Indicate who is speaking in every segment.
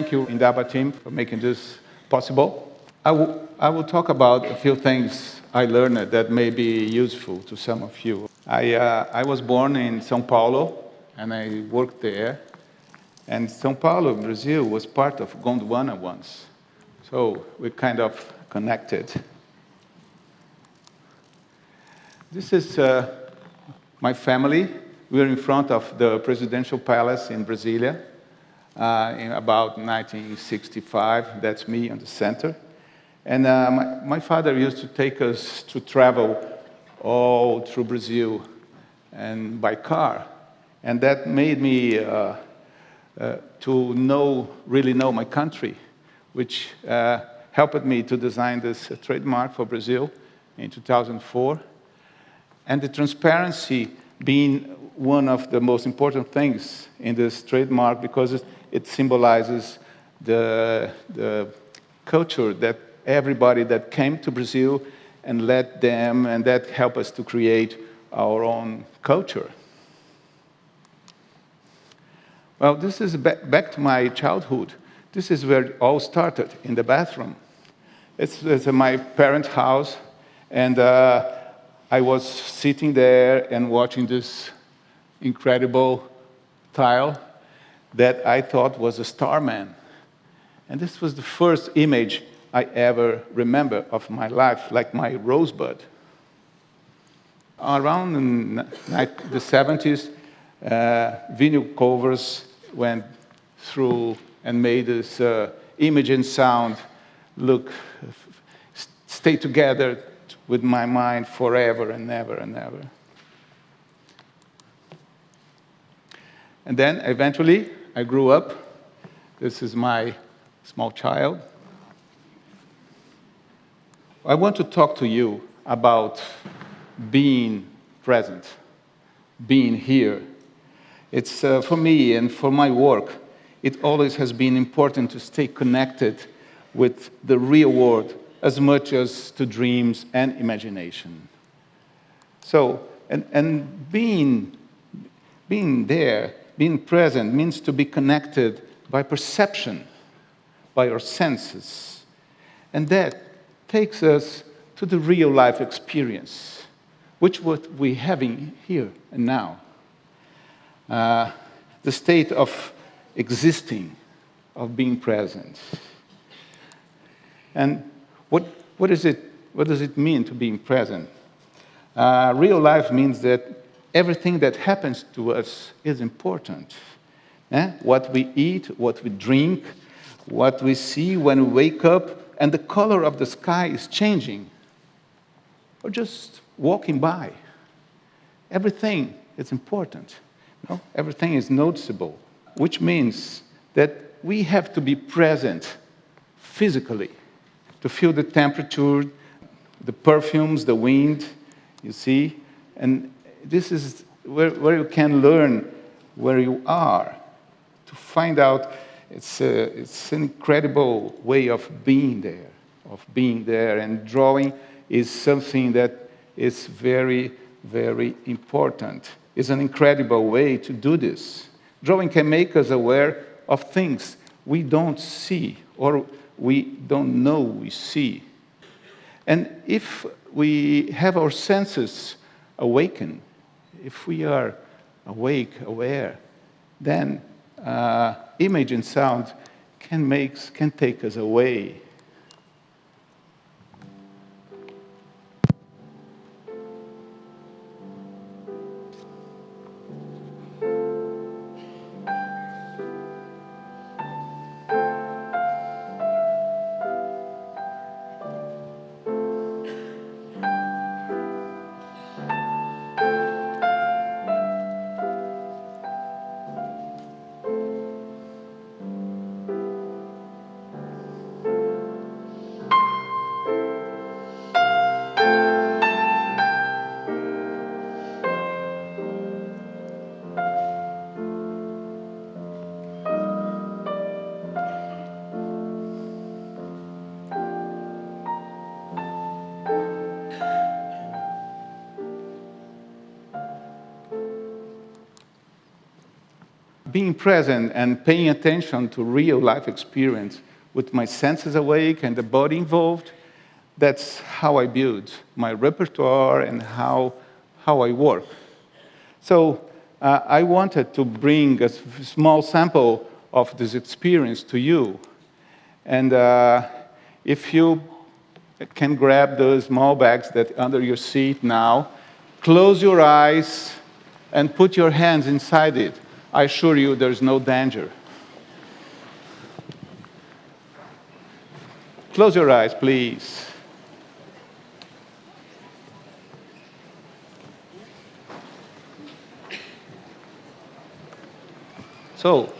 Speaker 1: thank you, Indaba team, for making this possible. I will talk about a few things I learned that may be useful to some of you. I was born in São Paulo, and I worked there. And São Paulo, Brazil, was part of Gondwana once. So we're kind of connected. This is my family. We're in front of the presidential palace in Brasilia in about 1965. That's me in the center. And my father used to take us to travel all through Brazil and by car. And that made me to really know my country, which helped me to design this trademark for Brazil in 2004. And the transparency being one of the most important things in this trademark because it symbolizes the culture that everybody that came to Brazil and led them, and that helped us to create our own culture. Well, this is back to my childhood. This is where it all started, in the bathroom. It's my parents' house, and I was sitting there and watching this incredible tile that I thought was a starman. And this was the first image I ever remember of my life, like my rosebud. Around in the 70s, vinyl covers went through and made this image and sound stay together with my mind forever and ever and ever. And then eventually I grew up. This is my small child. I want to talk to you about being present, being here. It's for me and for my work, it always has been important to stay connected with the real world as much as to dreams and imagination. So, and being there, being present, means to be connected by perception, by our senses. And that takes us to the real life experience, which what we're having here and now. The state of existing, of being present. And what does it mean to being present? Real life means that everything that happens to us is important. What we eat, what we drink, what we see when we wake up, and the color of the sky is changing, or just walking by. Everything is important. No? Everything is noticeable, which means that we have to be present physically to feel the temperature, the perfumes, the wind, you see. And this is where you can learn where you are, to find out it's an incredible way of being there, and drawing is something that is very, very important. It's an incredible way to do this. Drawing can make us aware of things we don't see or we don't know we see. And if we have our senses awakened, if we are awake, aware, then image and sound can take us away. being present and paying attention to real life experience with my senses awake and the body involved, that's how I build my repertoire and how I work. So I wanted to bring a small sample of this experience to you. And if you can grab those small bags that are under your seat now, close your eyes and put your hands inside it. I assure you there's no danger. Close your eyes, please. So,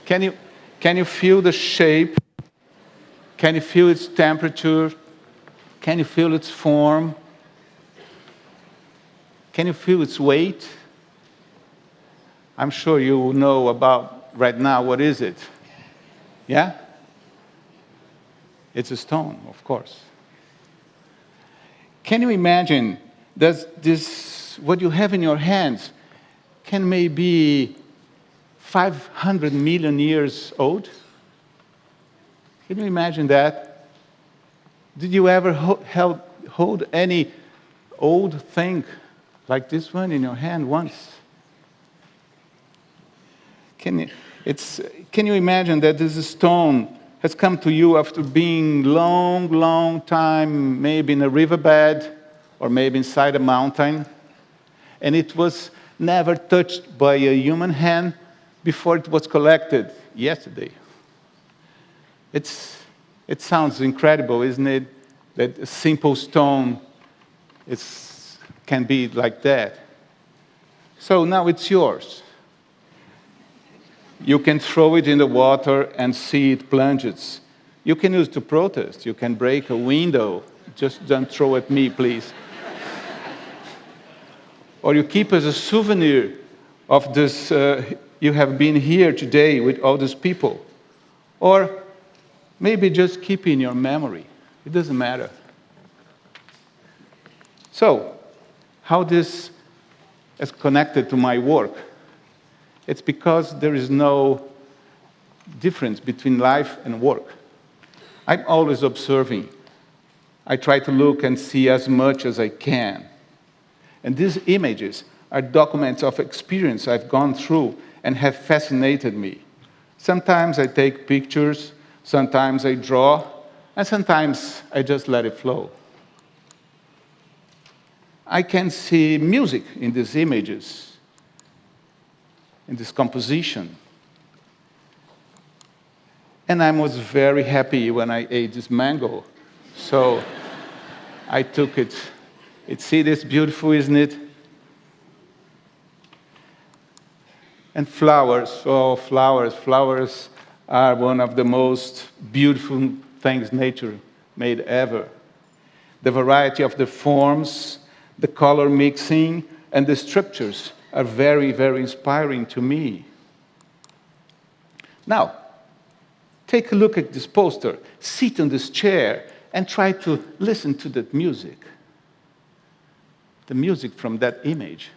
Speaker 1: can you feel the shape? Can you feel its temperature? Can you feel its form? Can you feel its weight? I'm sure you know about right now, what is it? Yeah? It's a stone, of course. Can you imagine that this, what you have in your hands, can maybe 500 million years old? Can you imagine that? Did you ever hold any old thing like this one in your hand once? Can you imagine that this stone has come to you after being long time, maybe in a riverbed or maybe inside a mountain, and it was never touched by a human hand before it was collected yesterday? It sounds incredible, isn't it? That a simple stone can be like that. So now it's yours. You can throw it in the water and see it plunges. You can use it to protest. You can break a window. Just don't throw at me, please. Or you keep as a souvenir of this, you have been here today with all these people. Or maybe just keep in your memory. It doesn't matter. So, how this is connected to my work? It's because there is no difference between life and work. I'm always observing. I try to look and see as much as I can. And these images are documents of experience I've gone through and have fascinated me. Sometimes I take pictures, sometimes I draw, and sometimes I just let it flow. I can see music in these images, in this composition. And I was very happy when I ate this mango. So I took it. See this beautiful, isn't it? And flowers, oh, flowers. Flowers are one of the most beautiful things nature made ever. The variety of the forms, the color mixing, and the structures are very, very inspiring to me. Now, take a look at this poster, sit on this chair, and try to listen to that music. The music from that image.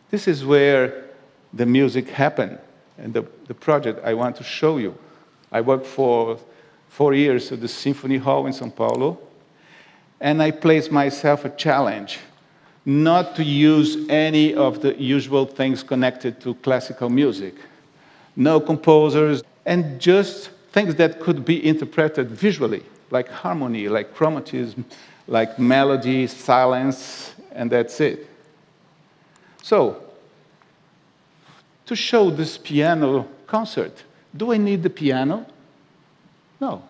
Speaker 1: This is where the music happened, and the project I want to show you. I worked for 4 years at the Symphony Hall in São Paulo, and I placed myself a challenge not to use any of the usual things connected to classical music. No composers, and just things that could be interpreted visually, like harmony, like chromatism, like melody, silence, and that's it. So, to show this piano concert, do I need the piano? No,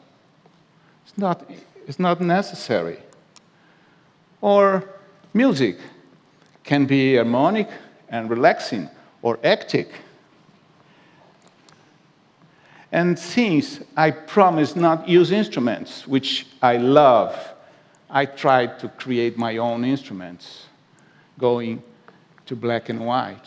Speaker 1: it's not necessary. Or music can be harmonic and relaxing, or hectic. And since I promised not use instruments, which I love, I tried to create my own instruments, going to black and white.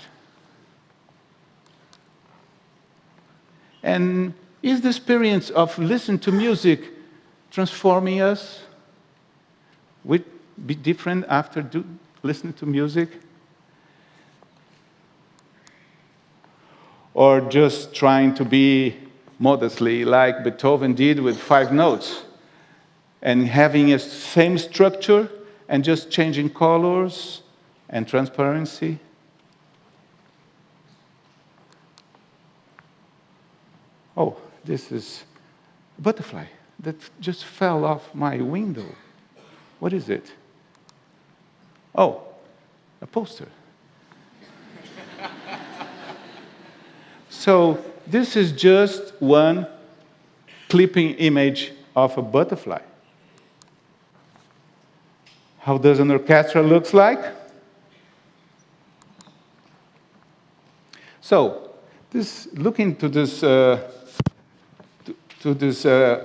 Speaker 1: And is the experience of listening to music transforming us? be different after listening to music? Or just trying to be modestly like Beethoven did with 5 notes and having a same structure and just changing colors and transparency? Oh, this is a butterfly that just fell off my window. What is it? Oh, a poster. So this is just one clipping image of a butterfly. How does an orchestra look like? So, looking to this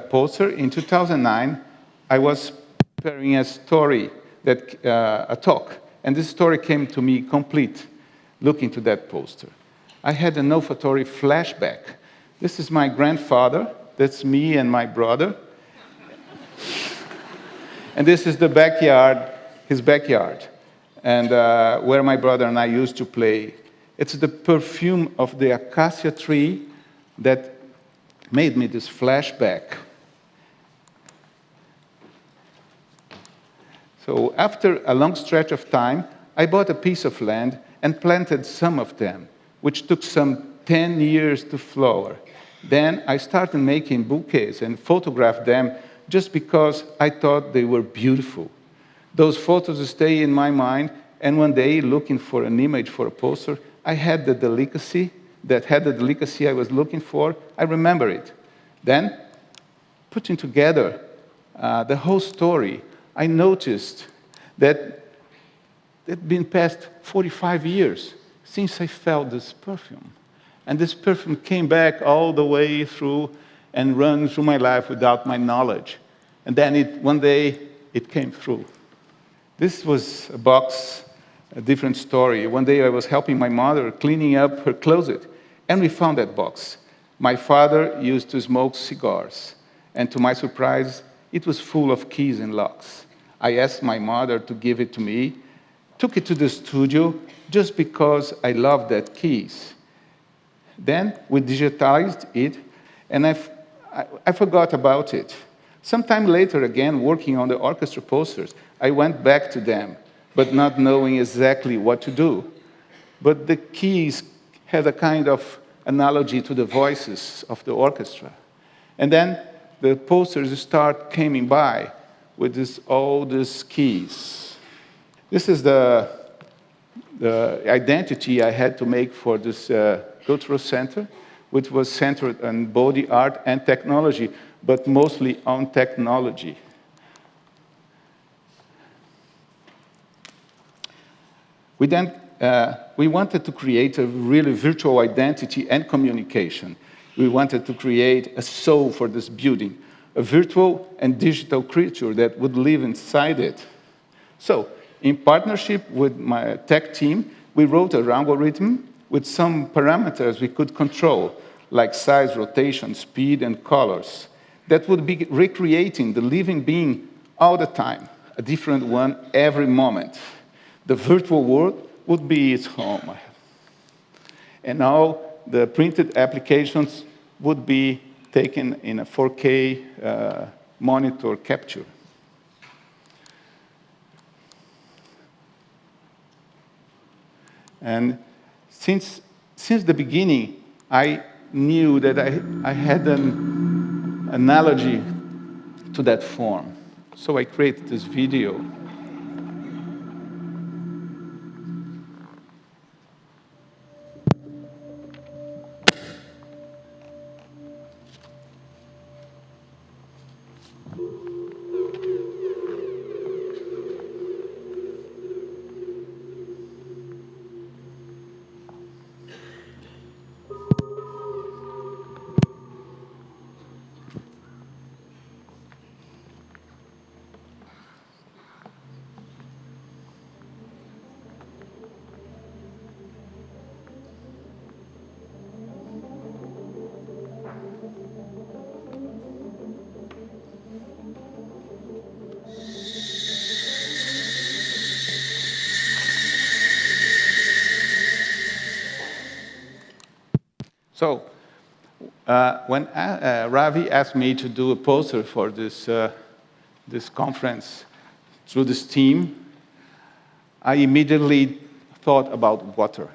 Speaker 1: poster in 2009, I was preparing a story, a talk, and this story came to me complete, looking to that poster. I had an olfactory flashback. This is my grandfather, that's me and my brother. And this is the backyard, his backyard, and where my brother and I used to play. It's the perfume of the acacia tree that made me this flashback. So after a long stretch of time, I bought a piece of land and planted some of them, which took some 10 years to flower. Then I started making bouquets and photographed them just because I thought they were beautiful. Those photos stay in my mind, and one day, looking for an image for a poster, I had the delicacy I was looking for. I remember it. Then, putting together the whole story, I noticed that it had been past 45 years since I felt this perfume. And this perfume came back all the way through and ran through my life without my knowledge. And then one day, it came through. This was a box, a different story. One day I was helping my mother cleaning up her closet, and we found that box. My father used to smoke cigars, and to my surprise, it was full of keys and locks. I asked my mother to give it to me, took it to the studio just because I loved that keys. Then we digitized it, and I forgot about it. Sometime later, again, working on the orchestra posters, I went back to them, but not knowing exactly what to do. But the keys had a kind of analogy to the voices of the orchestra. And then the posters start coming by with all these keys. This is the identity I had to make for this cultural center, which was centered on body art and technology, but mostly on technology. We wanted to create a really virtual identity and communication. We wanted to create a soul for this building, a virtual and digital creature that would live inside it. So, in partnership with my tech team, we wrote an algorithm with some parameters we could control, like size, rotation, speed, and colors, that would be recreating the living being all the time, a different one every moment. The virtual world would be its home. And all the printed applications would be taken in a 4K monitor capture. And since the beginning, I knew that I had an analogy to that form. So I created this video. So when Ravi asked me to do a poster for this conference through this team, I immediately thought about water.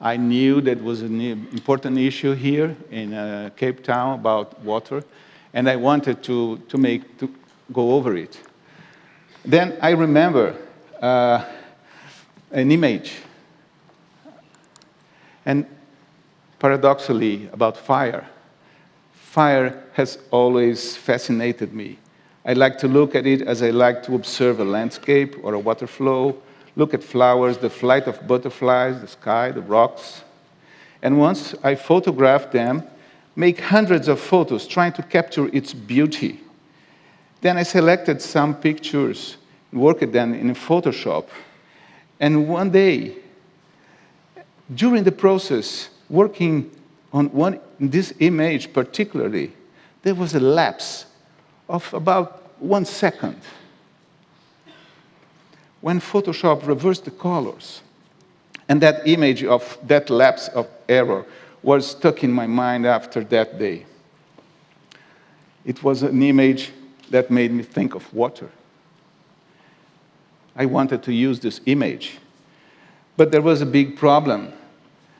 Speaker 1: I knew that was an important issue here in Cape Town about water, and I wanted to go over it. Then I remember an image, and paradoxically, about fire. Fire has always fascinated me. I like to look at it as I like to observe a landscape or a water flow, look at flowers, the flight of butterflies, the sky, the rocks. And once I photographed them, make hundreds of photos trying to capture its beauty. Then I selected some pictures, worked them in Photoshop. And one day, during the process, working on this image particularly, there was a lapse of about 1 second. When Photoshop reversed the colors, and that image of that lapse of error was stuck in my mind after that day. It was an image that made me think of water. I wanted to use this image, but there was a big problem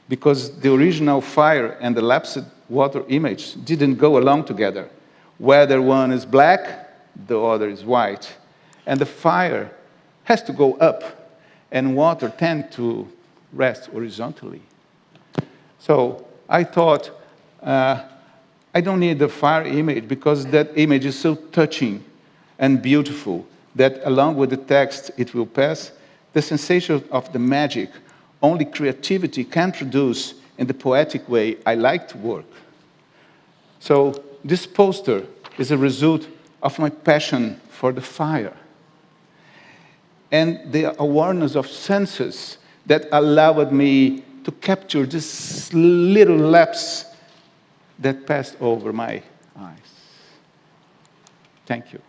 Speaker 1: because the original fire and the lapsed water image didn't go along together. Whether one is black, the other is white. And the fire has to go up, and water tends to rest horizontally. So I thought, I don't need the fire image because that image is so touching and beautiful that along with the text it will pass, the sensation of the magic only creativity can produce in the poetic way I like to work. So this poster is a result of my passion for the fire and the awareness of senses that allowed me to capture this little lapse that passed over my eyes. Thank you.